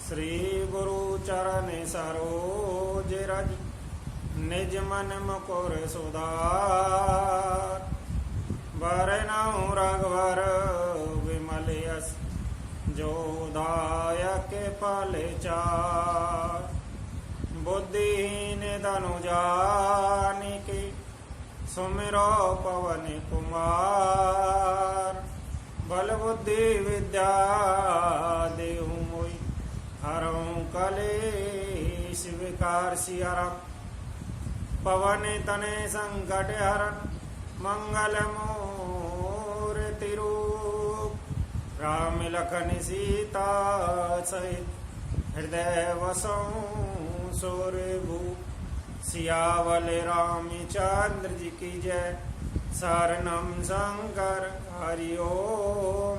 श्री गुरु चरण सरोज रज निज मन मुकुर सुधार। वरनउ रघुवर विमल यस जो दायक फल चार। बुद्धिहीन तनु जानिके सुमिरो पवन कुमार। बल बुद्धि विद्या देहु मोहि हरऊँ कलेश विकार। सियाराम पवन तने संकट हरण मंगल मूर्ति रूप। राम लखन सीता सहित हृदय वसऊँ सूर्यभूप। सियावल रामचंद्र जी की जय। शरणम शंकर हरि ओम।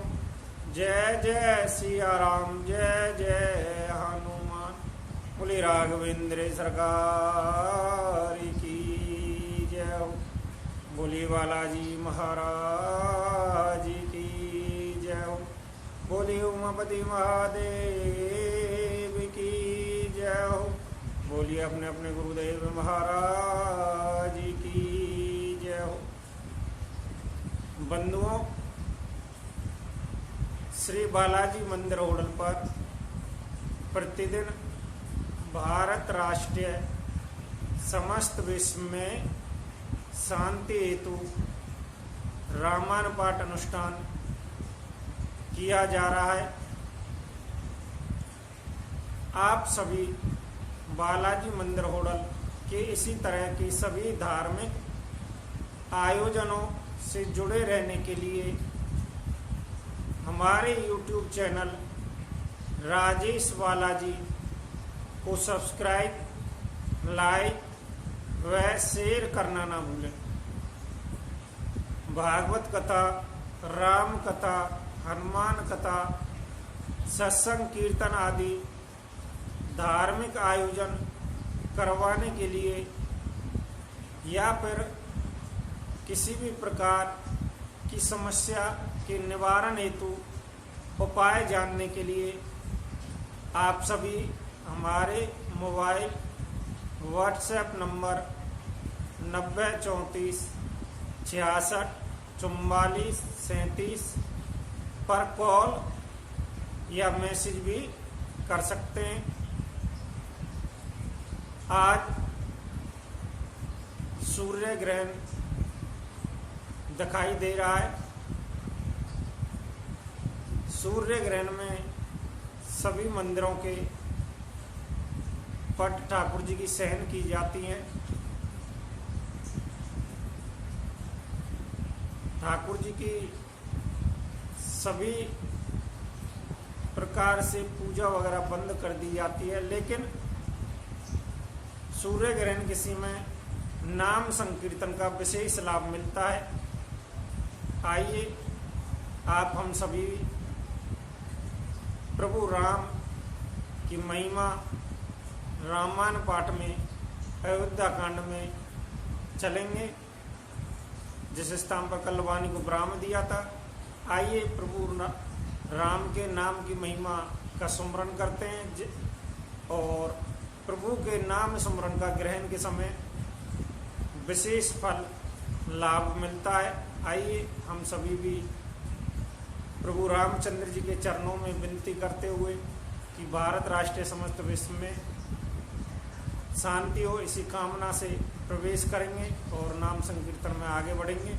जय जय सिया राम जय जय हनुमान। बोली राघवेंद्र सरकार की जय हो। बोली बालाजी महाराज की जय हो। बोली उमापति महादेव की जय हो। बोलिए अपने अपने गुरुदेव महाराज की जय हो। बंधुओं, श्री बालाजी मंदिर होटल पर प्रतिदिन भारत राष्ट्रीय समस्त विश्व में शांति हेतु रामायण पाठ अनुष्ठान किया जा रहा है। आप सभी बालाजी मंदिर होटल के इसी तरह की सभी धार्मिक आयोजनों से जुड़े रहने के लिए हमारे YouTube चैनल राजेश बालाजी को सब्सक्राइब, लाइक व शेयर करना ना भूलें। भागवत कथा, राम कथा, हनुमान कथा, सत्संग कीर्तन आदि धार्मिक आयोजन करवाने के लिए या फिर किसी भी प्रकार की समस्या के निवारण हेतु उपाय जानने के लिए आप सभी हमारे मोबाइल व्हाट्सएप नंबर 90 34 66 44 37 पर कॉल या मैसेज भी कर सकते हैं। आज सूर्य ग्रहण दिखाई दे रहा है। सूर्य ग्रहण में सभी मंदिरों के पट ठाकुर जी की सहन की जाती है। ठाकुर जी की सभी प्रकार से पूजा वगैरह बंद कर दी जाती है, लेकिन सूर्य ग्रहण के समय नाम संकीर्तन का विशेष लाभ मिलता है। आइए आप हम सभी प्रभु राम की महिमा रामायण पाठ में अयोध्या कांड में चलेंगे, जिस स्थान पर कल वाणी को विराम दिया था। आइए प्रभु राम के नाम की महिमा का स्मरण करते हैं और प्रभु के नाम स्मरण का ग्रहण के समय विशेष फल लाभ मिलता है। आइए हम सभी भी प्रभु रामचंद्र जी के चरणों में विनती करते हुए कि भारत राष्ट्र समस्त विश्व में शांति हो, इसी कामना से प्रवेश करेंगे और नाम संकीर्तन में आगे बढ़ेंगे।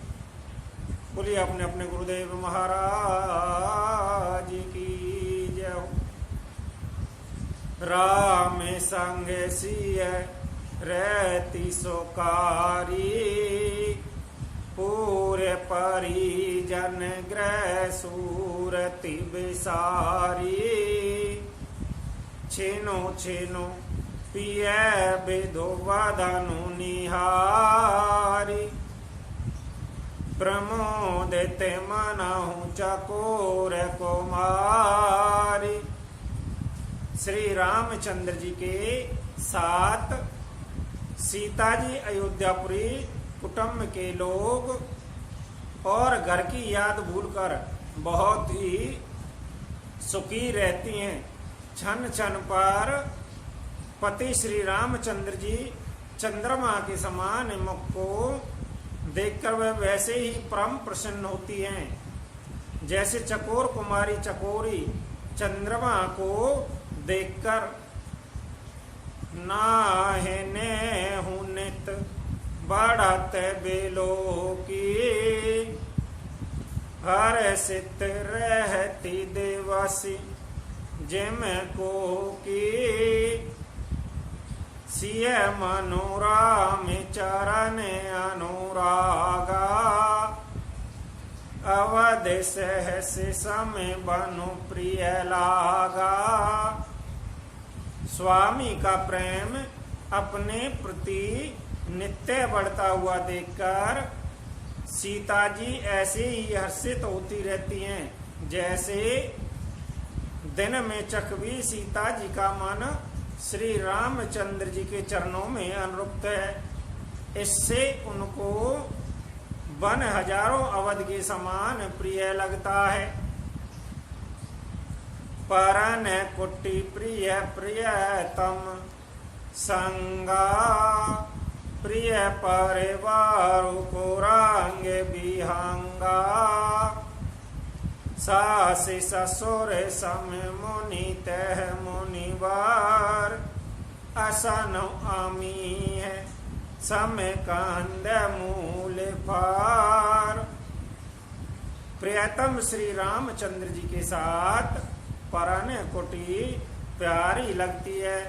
बोलिए अपने अपने गुरुदेव महाराज की जय हो। राम संग सिय रहती सोकारी। पूरे परिजन ग्रह सूरति विसारी। छीनो छीनो पिय विधो वदनु निहारी। प्रमोदित मनहु चकोर कुमारी। श्री रामचंद्र जी के साथ सीता जी अयोध्यापुरी कुटुंब के लोग और घर की याद भूलकर बहुत ही सुखी रहती हैं। छन छन पर पति श्री रामचंद्र जी चंद्रमा के समान मुख को देखकर वह वैसे ही परम प्रसन्न होती हैं जैसे चकोर कुमारी चकोरी चंद्रमा को देखकर। नाहने हुनित बढ़त बेलो की हर सित रहती देवासी जिम को की सिय मनोराम चरण अनुरागा अवध सहस समय बनु प्रिय लागा। स्वामी का प्रेम अपने प्रति नित्य बढ़ता हुआ देखकर सीता जी ऐसे ही हर्षित होती रहती हैं जैसे दिन में चकवी सीता जी का मन श्री रामचंद्र जी के चरणों में अनुरक्त है। इससे उनको वन हजारों अवध के समान प्रिय लगता है। परन कुटी प्रिय प्रियतम संगा प्रिय परिवार को रंग बिहंगा सासी ससुर सम मुनि तह मुनिवार असन आमी है सम कंद मूल फार। प्रियतम श्री रामचंद्र जी के साथ परन कुटी प्यारी लगती है।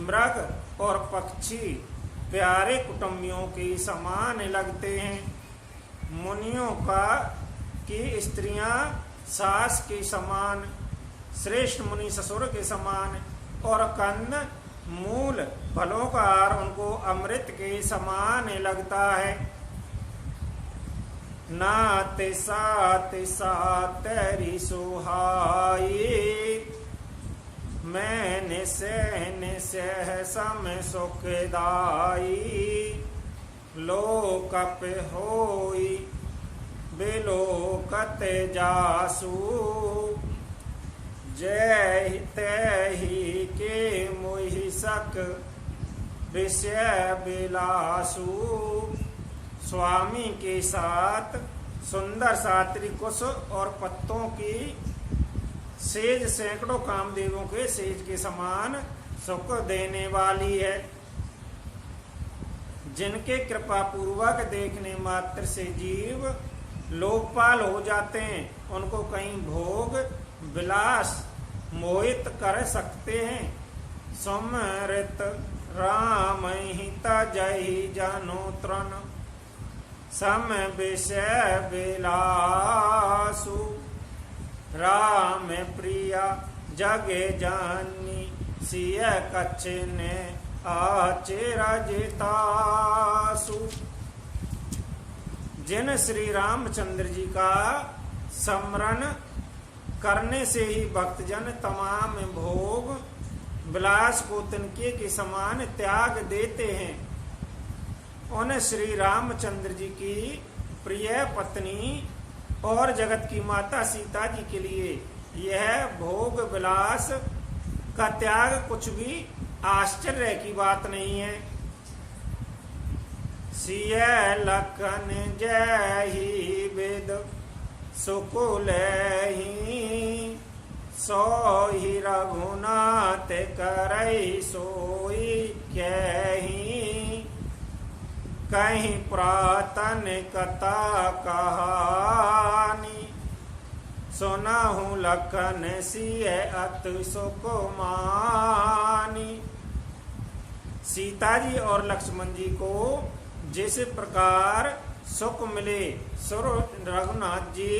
मृग और पक्षी प्यारे कुटुंबियों के समान लगते हैं। मुनियों का की स्त्रियां सास के समान, श्रेष्ठ मुनि ससुर के समान और कंद मूल फलों का आहार उनको अमृत के समान लगता है। नात सात सातरी सुहाई मैंने सह सम सुखदाई लोकप होई बिलोकत जासू जय तही के मोहि सक विषय बिलासु। स्वामी के साथ सुंदर सात्री कुश और पत्तों की सेज सैकड़ों कामदेवों के सेज के समान सुख देने वाली है। जिनके कृपा पूर्वक देखने मात्र से जीव लोकपाल हो जाते हैं, उनको कहीं भोग विलास मोहित कर सकते हैं। समृत राम ही तजहि जनु तृण सम विषय विलासु राम प्रिया जगे जानी सिय कच्छ ने आचिरजितासु। जिन श्री रामचंद्र जी का स्मरण करने से ही भक्तजन तमाम भोग विलास को तिनके के समान त्याग देते हैं, उन श्री रामचंद्र जी की प्रिय पत्नी और जगत की माता सीता जी के लिए यह भोग विलास का त्याग कुछ भी आश्चर्य की बात नहीं है। सिय लखन जय ही वेद सुकुल ही सोहि रघुनाथ करई सोई कहीं कहीं प्रातन कथा कहानी सुनाहु लखन सिय अत सुकुमानी। सीता जी और लक्ष्मण जी को जिस प्रकार सुख मिले सुर रघुनाथ जी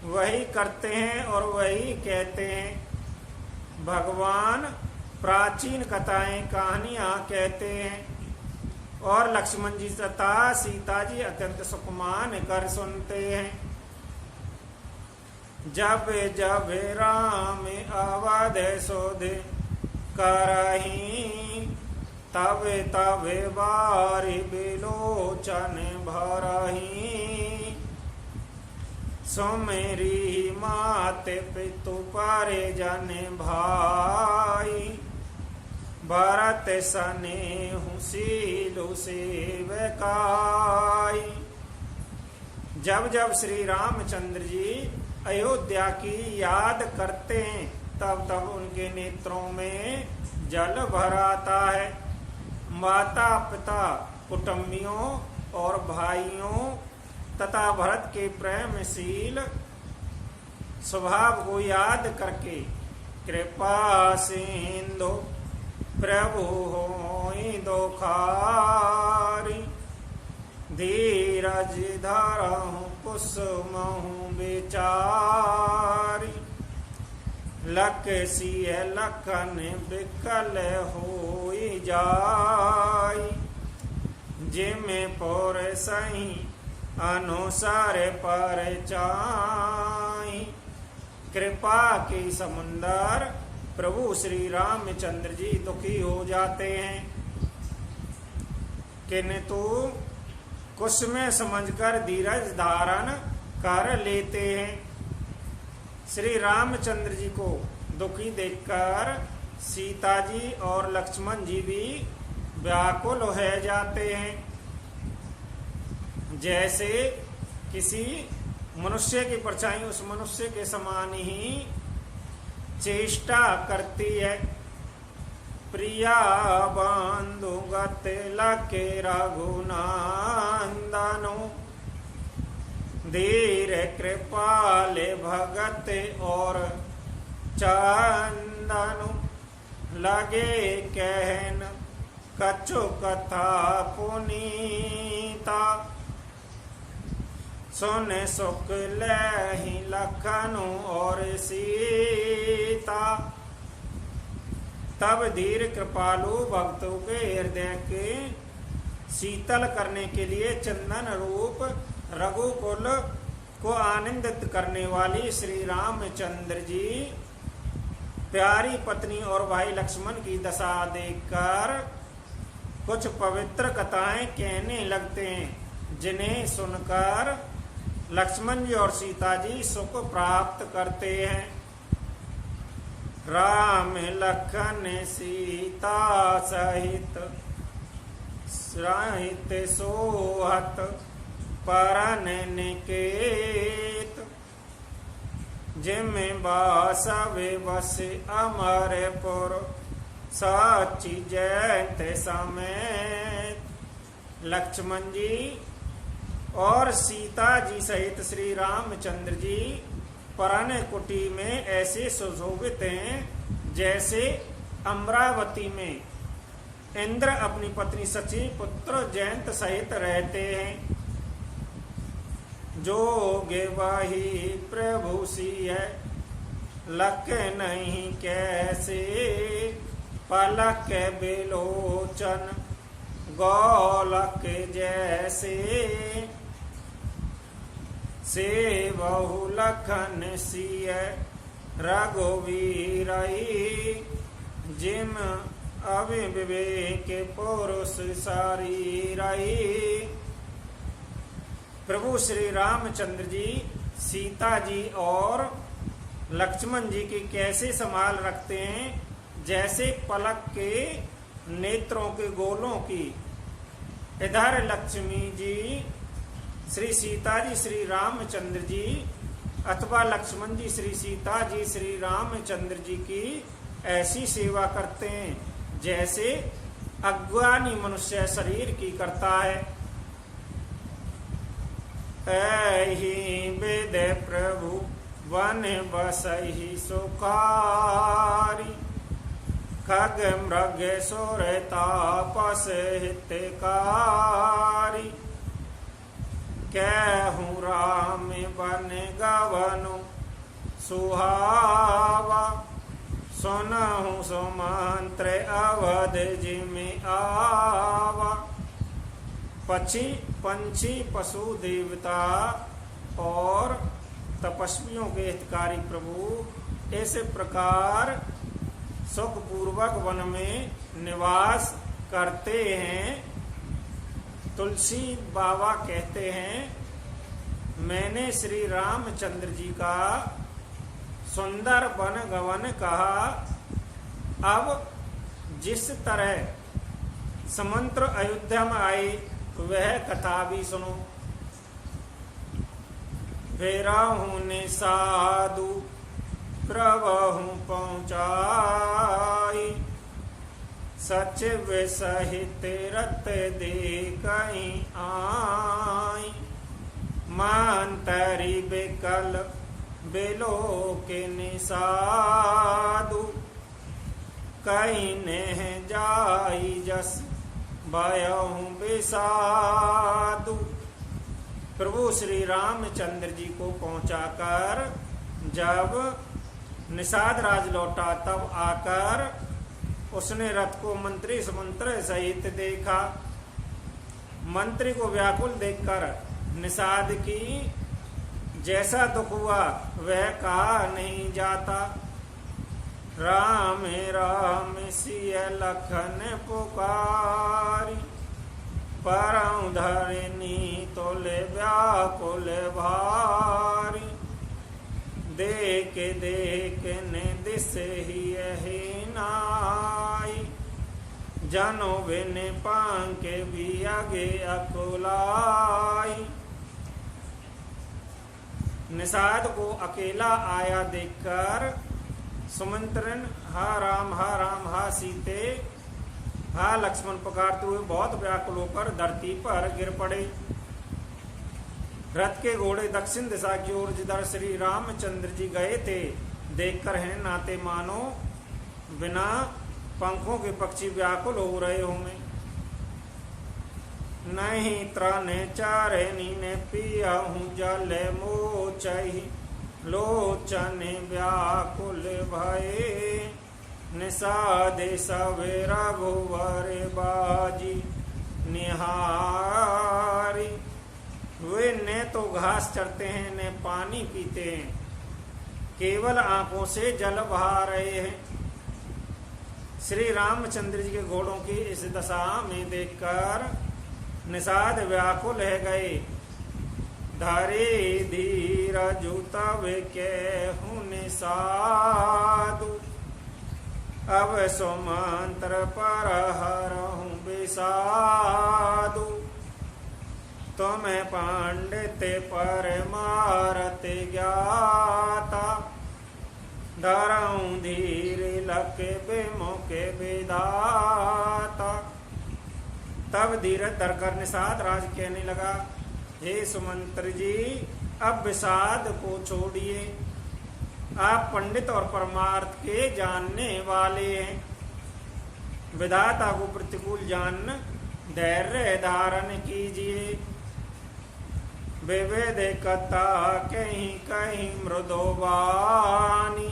वही करते हैं और वही कहते हैं। भगवान प्राचीन कथाएं कहानियां कहते हैं और लक्ष्मण जी तथा सीता जी अत्यंत सुखमान कर सुनते हैं। जब जब राम अवध सुध करही तब तब बारी बिलोचन भरही सो मेरी माते पितु पारे जाने भाई, भरत सने हुसीलु सेवकाई। जब जब श्री रामचंद्र जी अयोध्या की याद करते हैं तब तब उनके नेत्रों में जल भर आता है। माता पिता कुटुंबियों और भाइयों तथा भरत के प्रेमशील स्वभाव को याद करके कृपा सिंधु प्रभु होई दोखारी, धीरज धरहु कुसुमहु बेचारी, लख सिय लखन बिकल होई जाई, जिमे पोर सही अनुसार पर चाई। कृपा के समुंदर प्रभु श्री रामचंद्र जी दुखी हो जाते हैं, किंतु कुछ में समझकर धीरज धारण कर लेते हैं। श्री रामचंद्र जी को दुखी देखकर सीता जी और लक्ष्मण जी भी व्याकुल हो जाते हैं। जैसे किसी मनुष्य की परछाई उस मनुष्य के समान ही चेष्टा करती है। प्रिया बंधु गत लके रघुनंदनु, धीर कृपाले भगत और चंदनु, लगे कहन कछु कथा पुनीता, सुन सुख लहि लखनु और सीता। तब धीर कृपालु भक्तों के हृदय के शीतल करने के लिए चंदन रूप रघुकुल को आनंदित करने वाली श्री रामचंद्र जी प्यारी पत्नी और भाई लक्ष्मण की दशा देखकर कुछ पवित्र कथाएं कहने लगते हैं, जिन्हें सुनकर लक्ष्मण जी और सीता जी सुख प्राप्त करते हैं। राम लखन सीता सहित सहित सोहत परन निकेत, जिम बासवे बस अमरपुर साची जयंत समेत। लक्ष्मण जी और सीता जी सहित श्री रामचंद्र जी परन कुटी में ऐसे सुशोभित हैं जैसे अमरावती में इंद्र अपनी पत्नी सची पुत्र जयंत सहित रहते हैं। जोगे वही प्रभु सिय लक नहीं कैसे, पलक बिलोचन गोलक जैसे, से बहु लखन सिय रघुवीरई, जिम अविवेक पुरुष शरीरई। प्रभु श्री रामचंद्र जी सीता जी और लक्ष्मण जी की कैसे संभाल रखते हैं, जैसे पलक के नेत्रों के गोलों की। इधर लक्ष्मी जी श्री सीता जी श्री रामचंद्र जी अथवा लक्ष्मण जी श्री सीता जी श्री रामचंद्र जी की ऐसी सेवा करते हैं जैसे अज्ञानी मनुष्य शरीर की करता है। ऐहि वेद प्रभु वन बसहि सुखारी, खग मृग सुर तापस हितकारी, कहूँ राम बन गवनु सुहावा, सुनहु सुमंत्र अवध जिमि आवा। पंछी पशु देवता और तपस्वियों के हितकारी प्रभु इस प्रकार सुखपूर्वक वन में निवास करते हैं। तुलसी बाबा कहते हैं मैंने श्री रामचंद्र जी का सुंदर वन गवन कहा। अब जिस तरह समंत्र अयोध्या में आए वह कथा भी सुनो। फेरा हूँ ने साधु प्रभु पहुँचाई, सचिव सहित रत दे कहीं आई। मांतरी बेकल बेलो के निसाधु, कहीं ने जाई जस भयहु बेसाधु। प्रभु श्री रामचंद्र जी को पहुंचाकर जब निषाद राज लौटा तब आकर उसने रथ को मंत्री सुमंत्र सहित देखा। मंत्री को व्याकुल देखकर निषाद की जैसा दुख हुआ वह कहा नहीं जाता। राम राम सिय लखन पुकारी, परं धरनी तोले व्याकुल भारी। देख देख ने दिस ही नाई, जनो बिन पांके भी आगे अकुलाई। निषाद को अकेला आया देखकर सुमंत्रन हा राम हा सीते हा लक्ष्मण पुकारते हुए बहुत व्याकुल होकर धरती पर गिर पड़े। रथ के घोड़े दक्षिण दिशा की ओर जिधर श्री रामचंद्र जी गए थे देखकर हैं नाते मानो बिना पंखों के पक्षी व्याकुल हो रहे होंगे। नहीं त्राने चारे नीने पिया हूँ जल मोचही, लोचन व्याकुल भये। निषादे सवेरा भुवर बाजी निहारी। वे न तो घास चरते हैं न पानी पीते हैं, केवल आंखों से जल बहा रहे हैं। श्री रामचंद्र जी के घोड़ों की इस दशा में देखकर निषाद व्याकुल है गए। धारे धीर तब के हूँ निषादु, अब सुमंत्र पर हरहूँ विषादु। तुम्हें पंडित पर मारते ज्ञाता, धरऊँ धीर लक बेमुके विधाता। तब धीरज धरकर निषाद राज कहने लगा, हे सुमंत्र जी अब विषाद को छोड़िए। आप पंडित और परमार्थ के जानने वाले हैं। विधाता को प्रतिकूल जान धैर्य धारण कीजिए। विवेद कथा कहीं कहीं मृदोवानी,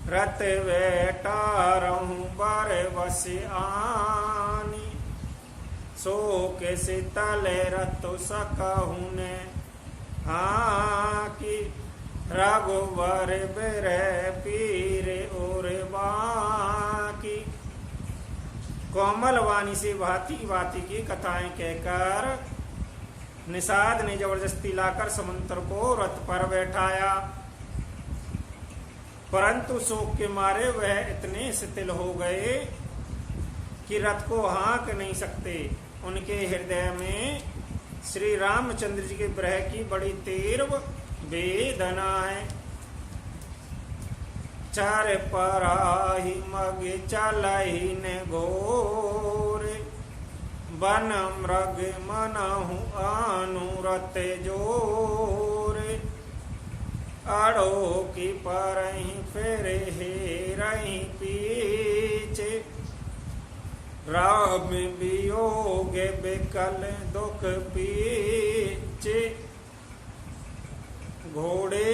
रत बेटा रहूं बर बस आनी। सो के शीतल रत सकहूँ ने हाँ की, रघुवर बिरह पीर और बाकी। कोमल वाणी से भांति भांति की कथाएं कहकर निषाद ने जबरदस्ती लाकर समंतर को रथ पर बैठाया, परंतु शोक के मारे वह इतने शिथिल हो गए कि रथ को हाँक नहीं सकते। उनके हृदय में श्री रामचंद्र जी के विरह की बड़ी तीव्र वेदना है। चार पराही मग चलही ने घोरे, वन मृग मनहु अनुरत जोरे। अड़ो की परही फेरे हेरही पीछे, राम वियोग बिकल दुख पीछे। घोड़े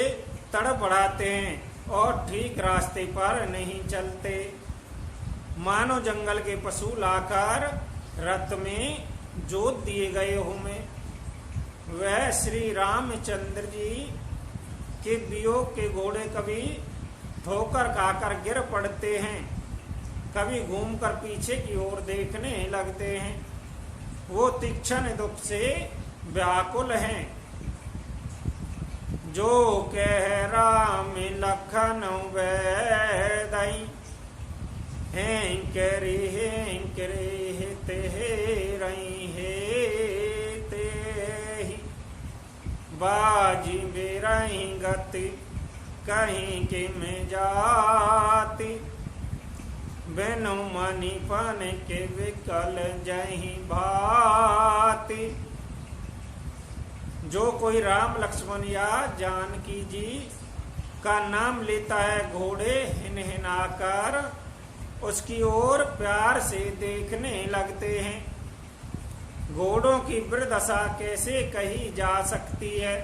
तड़पड़ाते हैं और ठीक रास्ते पर नहीं चलते, मानो जंगल के पशु लाकर रथ में जोत दिए गए होंगे। वह श्री रामचंद्र जी के वियोग के घोड़े कभी ठोकर खाकर गिर पड़ते हैं, कभी घूमकर पीछे की ओर देखने लगते हैं। वो तीक्ष्ण दुख से व्याकुल हैं। जो कह राम लखन वैदई, हेंकरे ते रही हे ते बाजी बेरही गति, कहीं के में जाती, बिनु मनी पन के विकल जही भाती। जो कोई राम लक्ष्मण या जानकी जी का नाम लेता है, घोड़े हिन हिनाकर उसकी ओर प्यार से देखने लगते हैं। घोड़ों की वृदशा कैसे कही जा सकती है।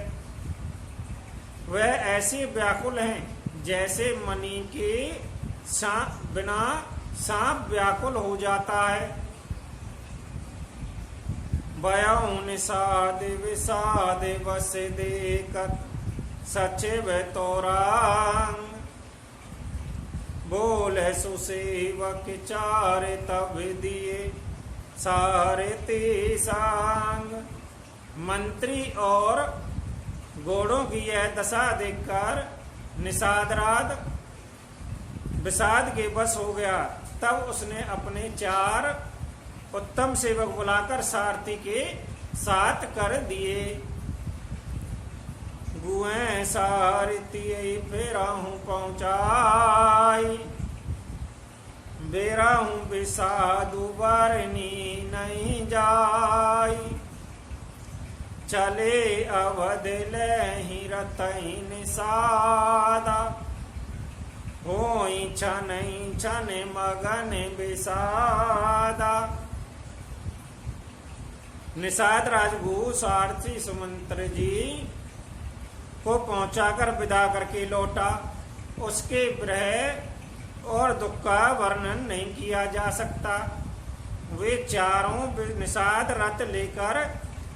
वह ऐसे व्याकुल हैं जैसे मणि के बिना सांप व्याकुल हो जाता है। भयउ निषाद विषाद बस देखत, सचिव तोरांग बोल सुसेवक चार तब दिए सारे ते सांग। मंत्री और घोड़ों की यह दशा देखकर निषादराज विषाद के बस हो गया। तब उसने अपने 4 उत्तम सेवक बुलाकर सारथी के साथ कर दिए। गुए सारथी फेराहूं पहुंचाई, बेराहूं विषादु बरनी नहीं जाई। चले अवध लही रतई निषादा, होई छनई छन मगन विषादा। निषाद राजगु सारथी सुमंत्र जी को पहुंचाकर विदा करके लौटा। उसके विरह और दुख का वर्णन नहीं किया जा सकता। वे चारों निषाद रथ लेकर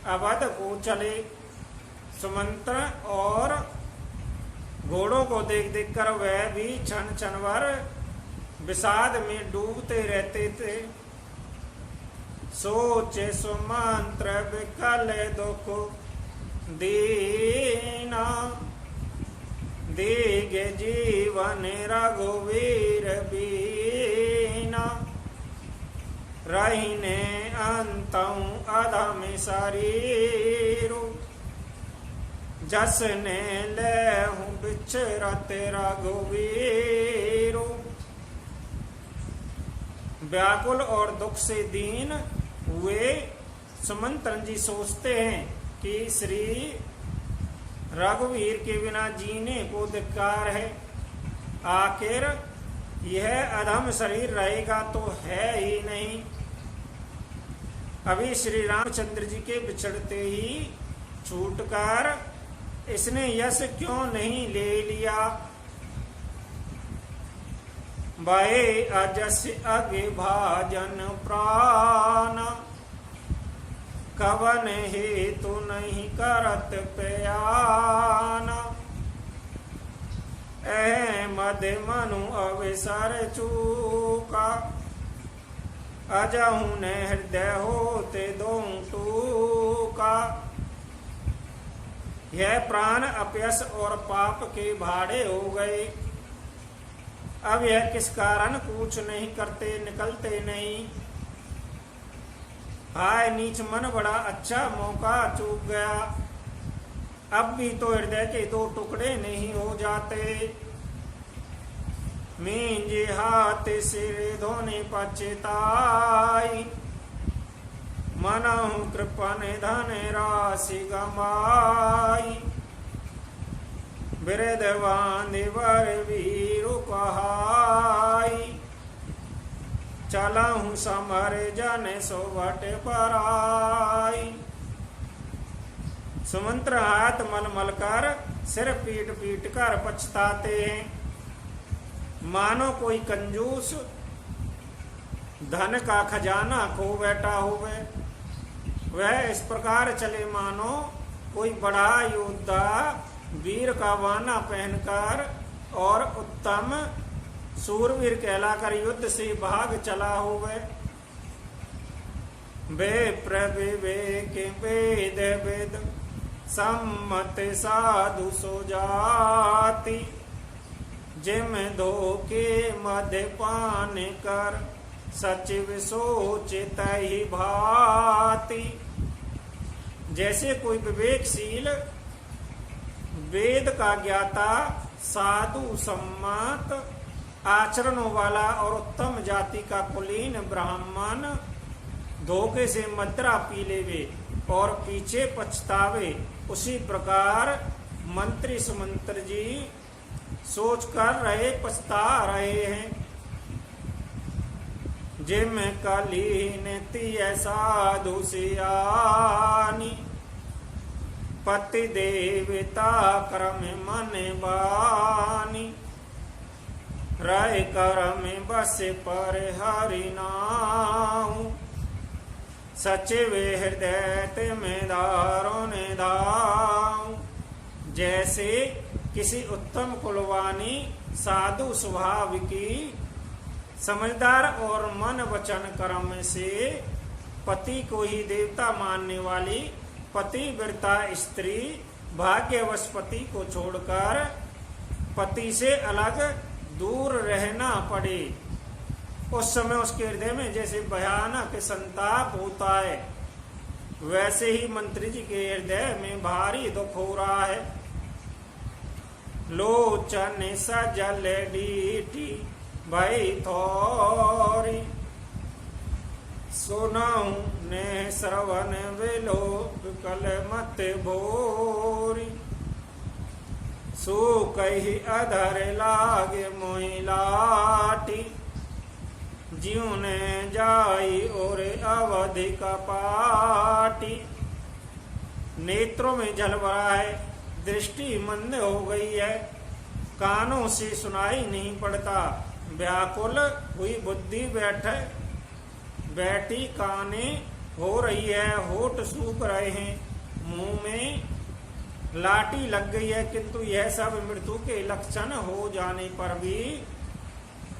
अवध को चले। सुमंत्र और घोड़ों को देख देख कर वह भी क्षण क्षण भर विषाद में डूबते रहते थे। सोचे सुमंत्र विकल दुख दीना, दीगे जीवन रघुवीर बीना। रहीने अंतऊ अधम शरीरु, जसने लेहूं बिछरत रघुवीरु। व्याकुल और दुख से दीन हुए सुमंत्र जी सोचते हैं कि श्री रघुवीर के बिना जीने को धिक्कार है। आखिर यह अधम शरीर रहेगा तो है ही नहीं। अभी श्री रामचंद्र जी के बिछड़ते ही छूटकर इसने यश क्यों नहीं ले लिया। भये अजस अगे भाजन प्राण, कवन हेतु नहीं करत प्याना। अहमद मनु अवसर चूका, अजहु ने हृदय होते दो टूका। यह प्राण अपयश और पाप के भाड़े हो गए। अब यह किस कारण कुछ नहीं करते, निकलते नहीं। हाय नीच मन, बड़ा अच्छा मौका चूक गया। अब भी तो हृदय के 2 टुकड़े नहीं हो जाते। मींजे हाथ सिर धोने पछताई, मनहु कृपन धन राशि गमाई। बिरदवान वर वीरु कहाई, चलहु समर जन सोवट पराई। सुमंत्र हाथ मल मल कर सिर पीट पीट कर पछताते हैं। मानो कोई कंजूस धन का खजाना खो बैठा होवे। वह इस प्रकार चले मानो कोई बड़ा योद्धा वीर का वाना पहनकर और उत्तम सूरवीर कहलाकर युद्ध से भाग चला होवे। वे प्रविवेक वेद वेद सम्मत साधु सो जाति, जिम धोखे मध्य पान कर, सचिव सोचित ही भांति। जैसे कोई विवेकशील वेद का ज्ञाता साधु सम्मत आचरणों वाला और उत्तम जाति का कुलीन ब्राह्मण धोखे से मदिरा पी लेवे और पीछे पछतावे, उसी प्रकार मंत्री सुमंत्र जी सोच कर रहे पछता रहे हैं। जिम कलीन तिय साधु सियानी, पति देवता क्रम मन बानी, रय करम बस पर हरि नाम, सचिव हृदय में दारुण दाऊ। जैसे किसी उत्तम कुलवानी साधु स्वभाव की समझदार और मन वचन कर्म से पति को ही देवता मानने वाली पतिव्रता स्त्री भाग्यवश पति को छोड़कर पति से अलग दूर रहना पड़े, उस समय उसके हृदय में जैसे भयानक संताप होता है, वैसे ही मंत्री जी के हृदय में भारी दुख हो रहा है। लोचन सजल डीठी भई थोरी, सुनाऊं ने श्रवण विलो विकल मत भोरी। सो कही अधर लागे मोहि लाठी, ज्यों ने जाई और अवधि कपाटी। नेत्रों में जल भरा है, दृष्टि मंद हो गई है, कानों से सुनाई नहीं पड़ता, व्याकुल हुई बुद्धि बैठी काने हो रही है, होठ सूख रहे हैं, मुंह में लाठी लग गई है, किंतु यह सब मृत्यु के लक्षण हो जाने पर भी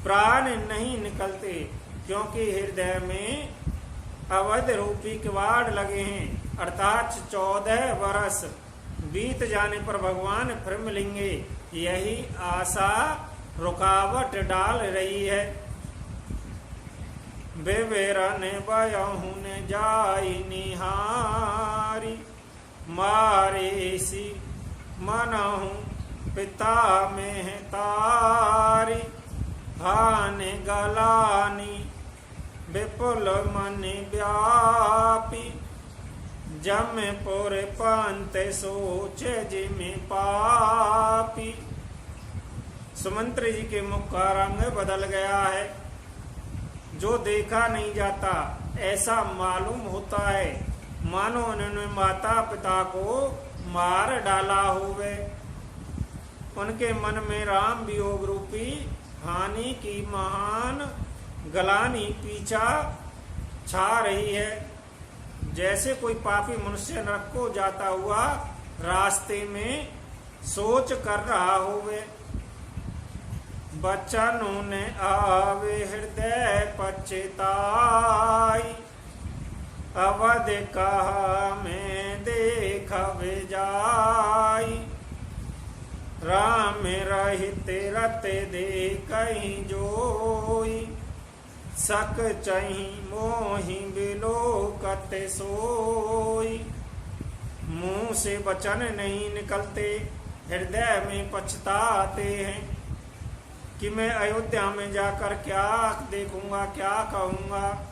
प्राण नहीं निकलते, क्योंकि हृदय में अवध रूपी किवाड़ लगे हैं, अर्थात 14 वर्ष बीत जाने पर भगवान फिर मिलेंगे, यही आशा रुकावट डाल रही है। बेवेरन बयहुन जाई निहारी, मारे सी मनहु पिता में तारी। हान गलानी विपुल मन व्यापी, जम पुर पंत सोचे जिमि पापी। सुमंत्री जी के मुख का रंग बदल गया है, जो देखा नहीं जाता ऐसा मालूम होता है, मानो उन्होंने माता पिता को मार डाला होवे। उनके मन में राम वियोग रूपी हानि की महान गलानी पीछा छा रही है, जैसे कोई पापी मनुष्य नरक को जाता हुआ रास्ते में सोच कर रहा होवे। बचनों ने आवे हृदय पछताई, अवध कहा मैं देखवे जाई। राम रहित रत दे कहीं जोई, सक चही मोहि बिलोकत सोई। मुंह से वचन नहीं निकलते, हृदय में पछताते हैं कि मैं अयोध्या में जाकर क्या देखूंगा, क्या कहूंगा।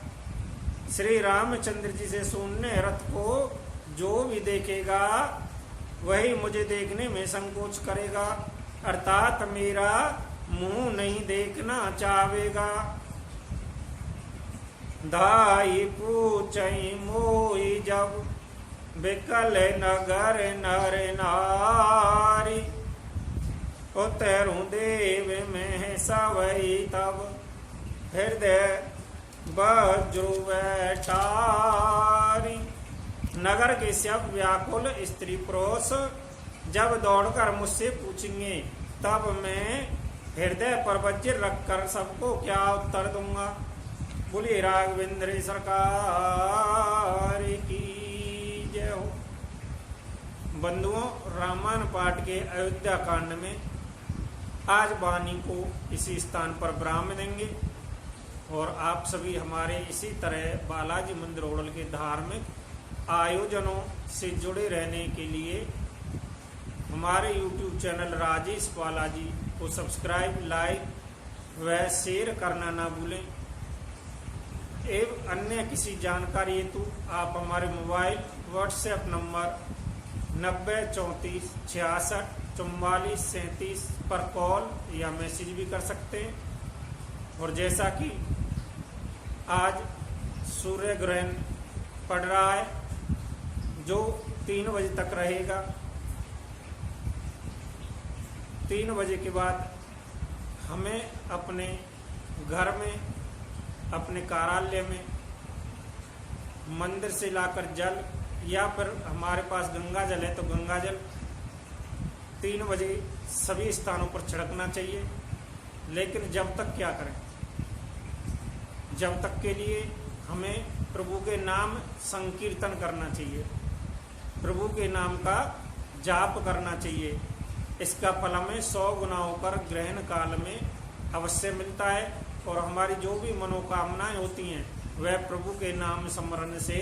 श्री रामचंद्र जी से सुनने रथ को जो भी देखेगा वही मुझे देखने में संकोच करेगा, अर्थात मेरा मुंह नहीं देखना चाहेगा। धाई पूछई मोई जब बिकल नगर नर नारी। उतरू देव में सवई तब हृदय वज्रु बैठारी। नगर के सब व्याकुल स्त्री पुरुष जब दौड़कर मुझसे पूछेंगे, तब मैं हृदय पर वज्र रखकर सबको क्या उत्तर दूंगा। बोलिए राघवेंद्र सरकार की जय हो। बंधुओं, रामायण पाठ के अयोध्या कांड में आज वाणी को इसी स्थान पर विराम देंगे और आप सभी हमारे इसी तरह बालाजी मंदिर ओड़ल के धार्मिक आयोजनों से जुड़े रहने के लिए हमारे YouTube चैनल राजेश बालाजी को सब्सक्राइब, लाइक व शेयर करना ना भूलें। एवं अन्य किसी जानकारी हेतु आप हमारे मोबाइल व्हाट्सएप नंबर 90 34 66 44 37 पर कॉल या मैसेज भी कर सकते हैं। और जैसा कि आज सूर्य ग्रहण पड़ रहा है जो 3 बजे तक रहेगा, 3 बजे के बाद हमें अपने घर में, अपने कार्यालय में मंदिर से लाकर जल या फिर हमारे पास गंगा जल है तो गंगा जल 3 बजे सभी स्थानों पर छिड़कना चाहिए। लेकिन जब तक क्या करें, जब तक के लिए हमें प्रभु के नाम संकीर्तन करना चाहिए, प्रभु के नाम का जाप करना चाहिए। इसका फल हमें 100 गुना होकर ग्रहण काल में अवश्य मिलता है और हमारी जो भी मनोकामनाएं होती हैं वह प्रभु के नाम स्मरण से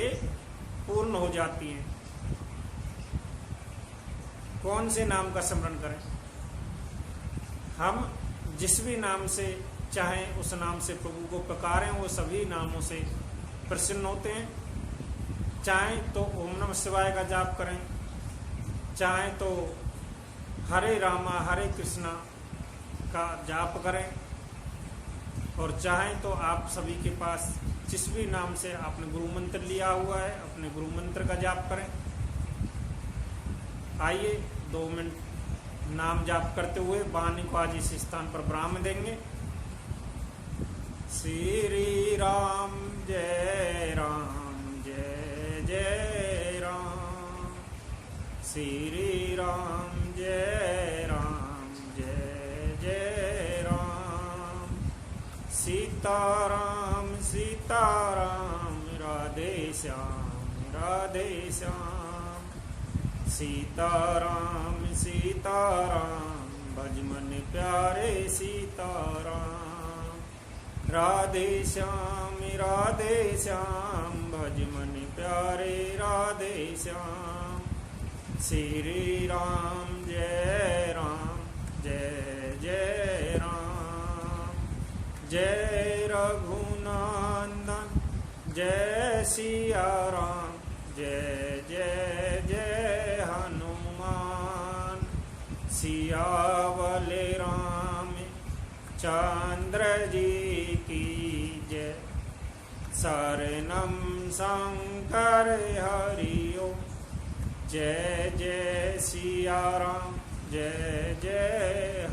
पूर्ण हो जाती हैं। कौन से नाम का स्मरण करें? हम जिस भी नाम से चाहें उस नाम से प्रभु को पुकारें, वो सभी नामों से प्रसन्न होते हैं। चाहें तो ओम नमः शिवाय का जाप करें, चाहें तो हरे रामा हरे कृष्णा का जाप करें, और चाहें तो आप सभी के पास जिस भी नाम से आपने गुरु मंत्र लिया हुआ है अपने गुरु मंत्र का जाप करें। आइए 2 मिनट नाम जाप करते हुए वाणी को आज इस स्थान पर विराम देंगे। श्री राम जय राम जय जय राम, श्री राम जय राम जय जय राम, सीताराम सीताराम राधे श्याम, सीताराम सीताराम भज मन प्यारे सीताराम, राधे श्याम भज मन प्यारे राधे श्याम, श्री राम जय जय जय राम, जय रघुनंदन जय सिया राम, जय जय जय हनुमान, सियावल राम चंद्र जी की जय, शरणम शंकर हरि ओम, जय जय सिया राम जय जय